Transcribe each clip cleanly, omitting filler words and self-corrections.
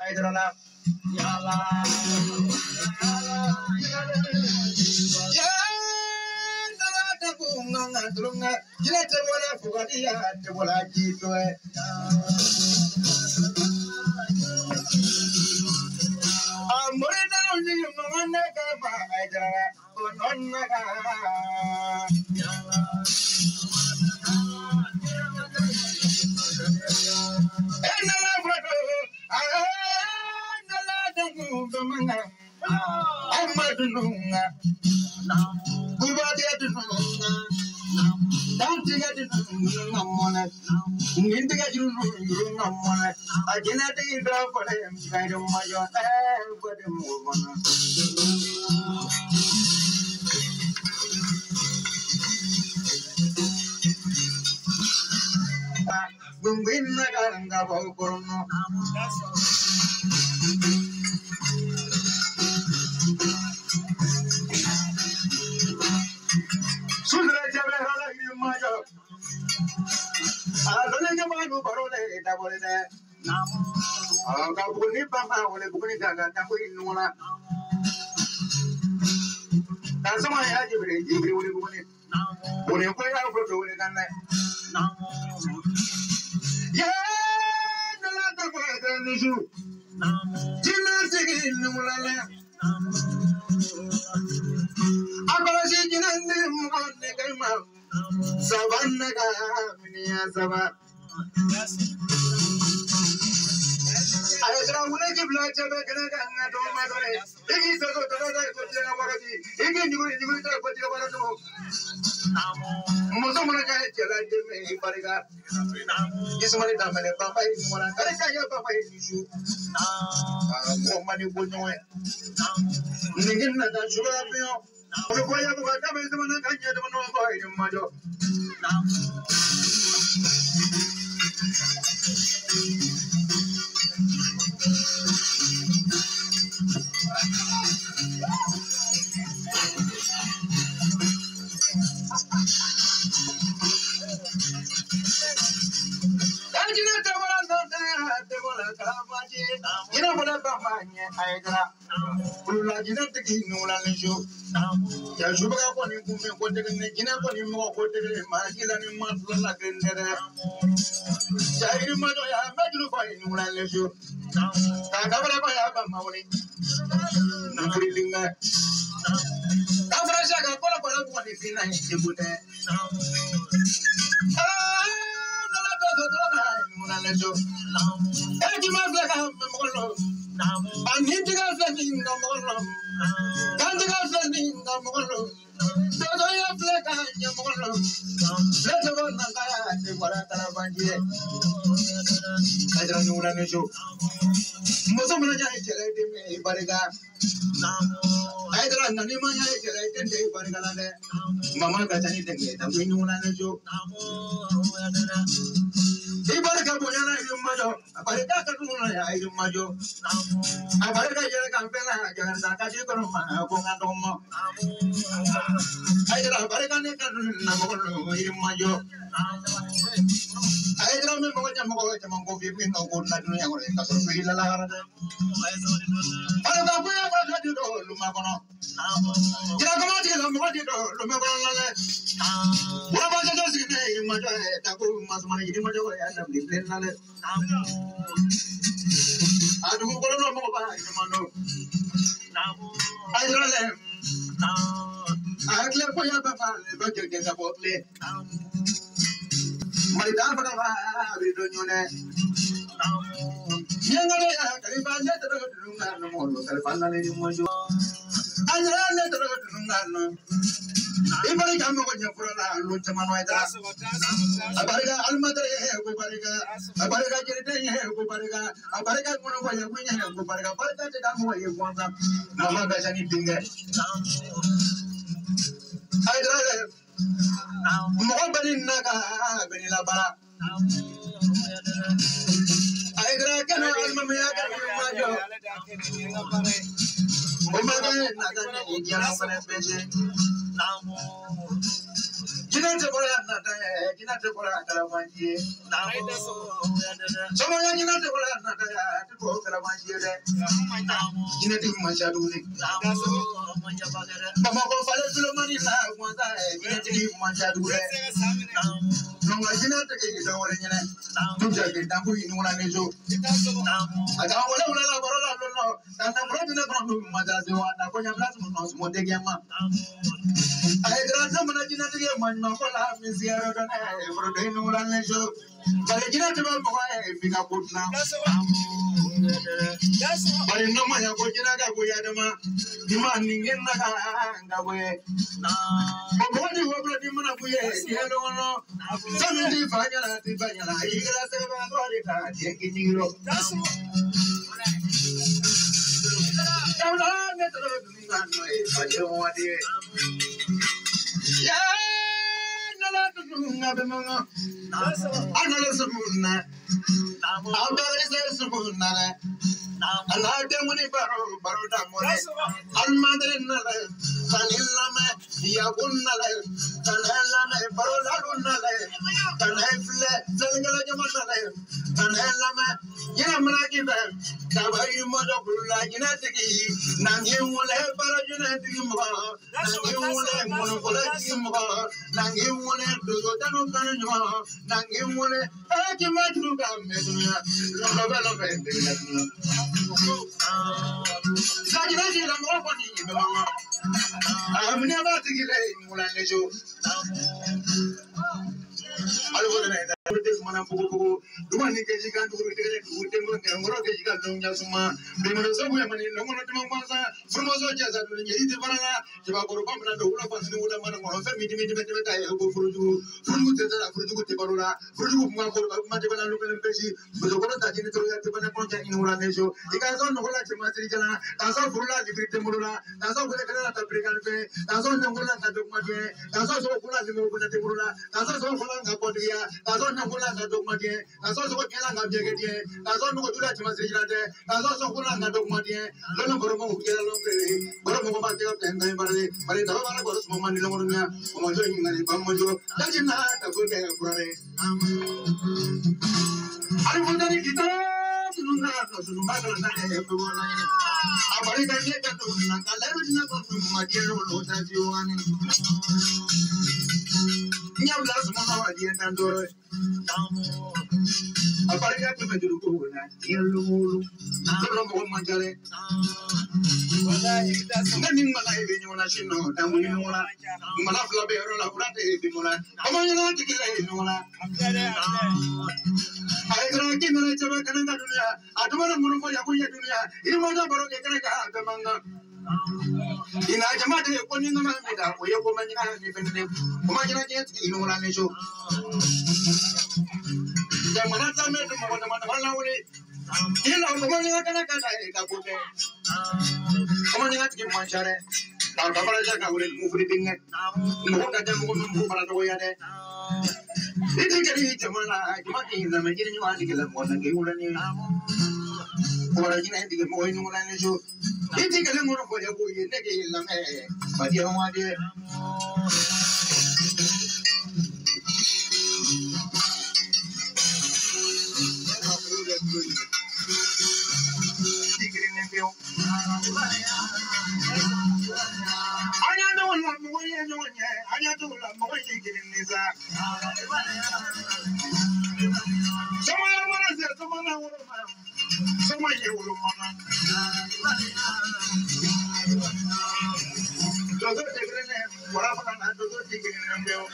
I don't know. Yala. Don't you get it? No money. Need to get you no money. I cannot take it off for him. I don't want your hair, but the move on. Win the Garanga Volcorno. Sooner I tell you, my job. I don't think about who borrowed it. I was there. I'll go to Nipama or the Bunica that we know. That's why I give it. You will win it. When you play out for doing it, yeah, the lot of work on the shoe. Gymnastic in the Mulala. I'm going to see you in the morning. Savannah, Minnesota. I don't want to give blood to the Canada. Don't matter. It is a good idea. It can do it. You will tell what you want to do. Mozambique, I Bariga. This money, Papa is one. I tell you, Papa is you. More money would know it. Ningin that should have been. The boy of the government is the one that can't know in my job. You know what about my I didn't take no show. Yashuba, when you put it in the Gina, when you more put it in my Gilan month like in there. I remember I met you by New Land show. I never have a morning. No feeling that. After I got what is in I put there. I need to go flanking the morning. Can't go flanking the morning. So I have like a morning. Let the one that I what I want here. I don't know what I show. Mozambique, I tell you, I don't know any Mamma got anything. I'm doing one and show. Ibaraka Boyana, you majo, a Baraka, I do majo. A Baraka Campella, Janaka, Bongadomo. I don't know Baraka, you majo. I don't remember what I'm going to give me no good, not doing a lot. I don't know what you do, Lumagono. What you do, Lumagono. What about the dozen in my Taku, Masmani, in my joy, and the plain. I don't know mobile. I don't know. I clear for your papa, but you get about late. My dad, we don't know that. Young Caliban, let the road to Nano, Caliban, I let the road to Nano. If I come when you're for a Lutamanoida, a Bariga Almadre, a Bariga Jerry, a Bariga, one of your women, a Bariga, but that's why you want them. No one does anything there. I don't know. Nobody naga benila bara. I reckon I'm a majo. Umaga naga ni Indian open special. Jina te bora na ta, jina te bora kala wanji. Somo ya jina te bora na ta, te bora kala wanji de. Jina te manjadu ni. Mama ko fale tulo mani na wanda, jina te manjadu de. Nonga jina te ke do wala nyane. Tuja ke dambu inu wala nejo. Ada wala wala la barola no. Tanda brodi na brodi majazi wa na ko nyabla mo mo de gema. Ay grande mana jina te man no ko la mi ziaro do na brodi inu wala nejo. Kale jina te mo ko e fika putna. Bari no ma ya ko jina ga ko ya dama. Dima ningen na ga ko e. Ko ni wo brodi mana ko e dielo no. Samedi fanyala ti fanyala igala se ba ko ta je ki jiro. I'm never to get this man the one who can't do it, who can go and work as you got no Yasuma, the Mozambique, no one of Masa, from Mozojas, and the Banana, Jabako, and the Ula Pasu, and family, I go for you, from Mutara, Frudu, Matibana, Lucan Pesci, but the one that didn't throw at the Banapon in Uranesho, the guys on the whole Masricana, that's all Fula, the Britain Murula, that's all the Brigante, that's all the Mula Dogmate, that's also Fula, the Murula, that's also Fula Podia, that's all the Mula Dogmate, that's also what Kelanga Jagate, that's all the Mudula Masricate, that's also Fula Dogmate, Lona Boromo, Boromo, and then Barry, but it's all about a woman in Lomona, Omojo, and Bamajo, that's not a good day for it. I want to get to the matter of everyone. I'm going to get to my dear Lord that you want. You have lost my idea and do it. I'm going to get to the pool and hear the wool. I don't know my jelly. Nothing my life in your national, and we know that. Malafla Berola, I'm going to get it. I don't give a Canada. I don't want to move for Yakuya. You want to borrow the manga. In Ajamata, when you know that we are woman, you know what I mean. The Manata made them on the Malaway. You know, the money I can get. Come on, you have to give my share. Our Babaraja will move everything. No, that them woman move out of the way. It's a great Jamana, in the Magic you want to get more than you and or I didn't think more in one and you. It's a little more for your boy, but you don't want it. I don't love the way I know it. I don't love the way you get in this. Someone I want to say, someone I want to someone you will want to take it in whatever I do, take it in the bill.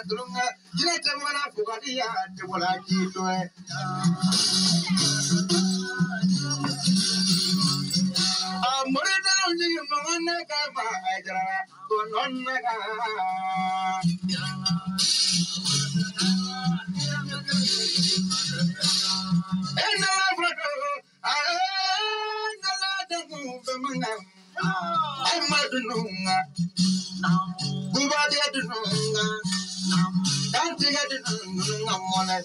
tulunga jina temana fukadiya tebola kitoe amorita nunji mangana kama ajra kononna ka enala frato enala damu bemanga amadununga Bubadi adununga Dantiga dununga mona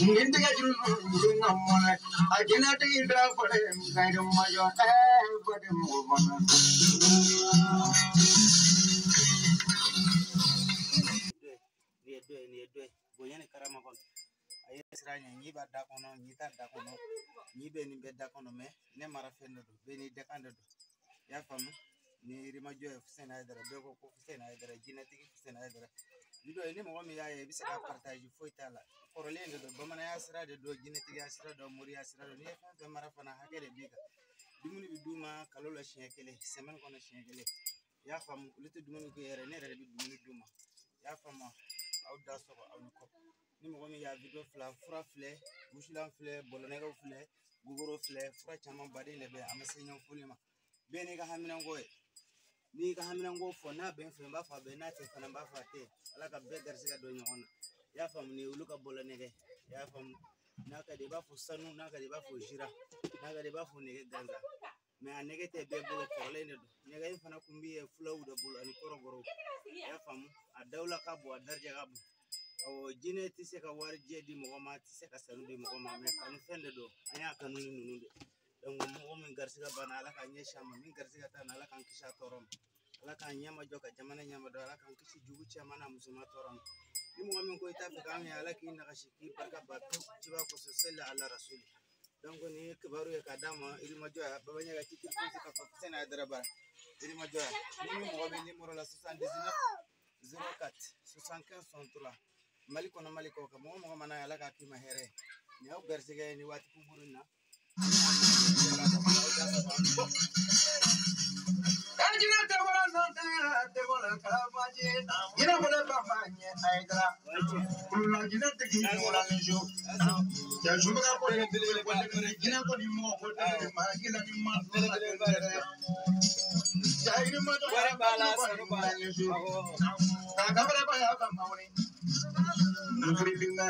Nintiga dununga mona Ajina tiga pade Kairu mayo pade mona Ni boyane karama kon aye sranya ni ba da kono ni ta da kono ni be ni be da kono me ne mara fendo do be ni de kando do ya famu ni rima joye fusena haydara be ko fusena haydara jinatigi fusena haydara video ni mo mi yaye bisa ka partage fo itala korole ndo do bamana ya sira de do jinatigi ya sira do muri ya sira do ni fa be mara fana hakere biga dumuni bi duma kalola shiekele semen kono shiekele ya famu lutu dumuni ko yere ne re bi dumuni duma ya famu aw da so aw ko ni mo mi ya video fla fura fle bushilan fle bolonega fle gugoro fle fura chama bade lebe amasenyo fulima bene ga hamina ngoy ni ga hamina ngo fo na ben fo ba fa be na te fana ba fa te ala ka be garsiga do nyona ya fam ni uluka bolonega ya fam na ka de ba fo sanu na ka de ba fo jira na ka de ba fo nege ganza me anege te be bolo ko le ne do nega fana kumbi e fulawu do bolo ani koro goro ya fam a dawla ka bo darje ga bo o jine ti se ka war jedi mo ma ti se ka sanu de mo ma me kanu fende do anya kanu ni nunu de donc mo min garsiga bana ala ka nye shama min garsiga tan ala kan kisha torom ala kan nyama joka jamana nyama do ala kan kishi jugu chamana musuma torom ni mo min ko ita fe kan ala ki na kashi ki barka ba to tiba ko sella ala rasul donc ni kibaru ya kadama ili mo joya babanya ga titi ko ka fa sena daraba ili mo joya ni mo be numéro la 79 04 75 63 maliko na maliko ka mo mana ala ka ki mahere ni au garsiga ni wati kumuruna Ajina tebola nonta tebola kamaje ina bola bamanye aidra kulna jina tigi mola njo ya juba ko ne bele ko ne jina ko ni mo ko ne ma gila ni ma ya ini ma do wara bala sanu ba njo ka kabara ba ya ba mawni ngri linga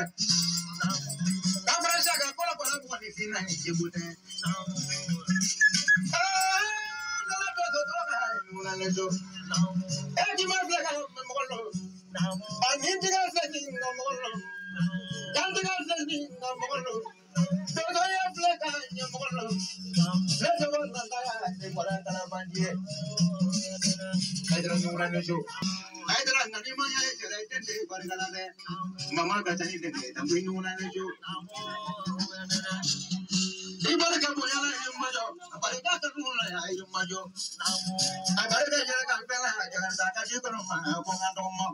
kabara shaga kola kola ko ni fina ni jibute Mama katani de tambi nuna nejo ibarka boyala majo barka ka nuna ya ayo majo abarka jara ka pela jara ta ka jiko no ma ko ngado mo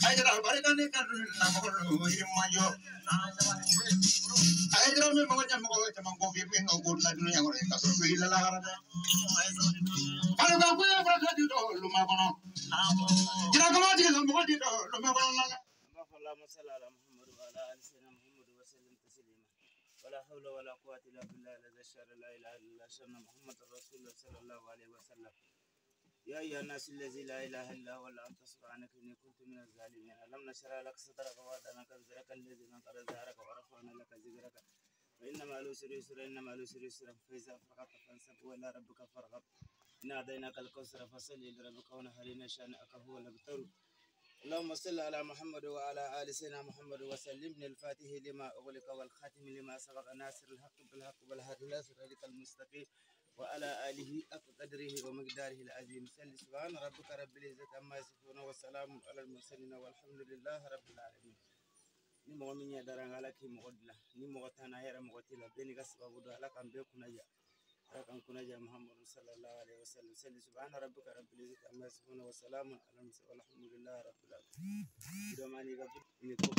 ayra barka ne ka na mo ko majo ayra me mo nyam ko ta mo ko fi no ko na dunya ko ka so fi la la harata ala ka ko ya barka di do lu ma kono jara ko ma di lo mo di do lu ma kono la اللهم صل على محمد وعلى ال سيدنا محمد وسلم تسليما ولا حول ولا قوه الا بالله الذي شر لا اله الا الله سيدنا محمد رسول الله صلى الله عليه وسلم يا ايها الناس الذي لا اله الا هو انت سبحانك اني كنت من الظالمين الم نشرح لك صدرك ووضعنا ذرك الذي انقض ظهرك ورفعنا لك ذكرك فانما العسر يسرا انما العسر يسرا فاذا فرغت فانصب والى ربك فارغب إن أعطيناك الكوثر فصل لربك ونحر إن شانئك هو الأبتر اللهم صل على محمد وعلى آل سيدنا محمد وسلم الفاتح لما أغلق والخاتم لما سبق ناصر الحق بالحق والهادي إلى صراطك المستقيم وعلى آله قدره ومقداره العظيم سبحان ربك رب العزة عما يصفون وسلام على المرسلين والحمد لله رب العالمين ni mo min ya daranga ki mo godla ni mo tana yara mo gotila beni gasbabu do ala kan be kunaya kan kunaya muhammad sallallahu alaihi wasallam subhana rabbika rabbil izzati amma yasifun wa salamun ala al mursalin walhamdulillahi rabbil alamin do mani ga ni ko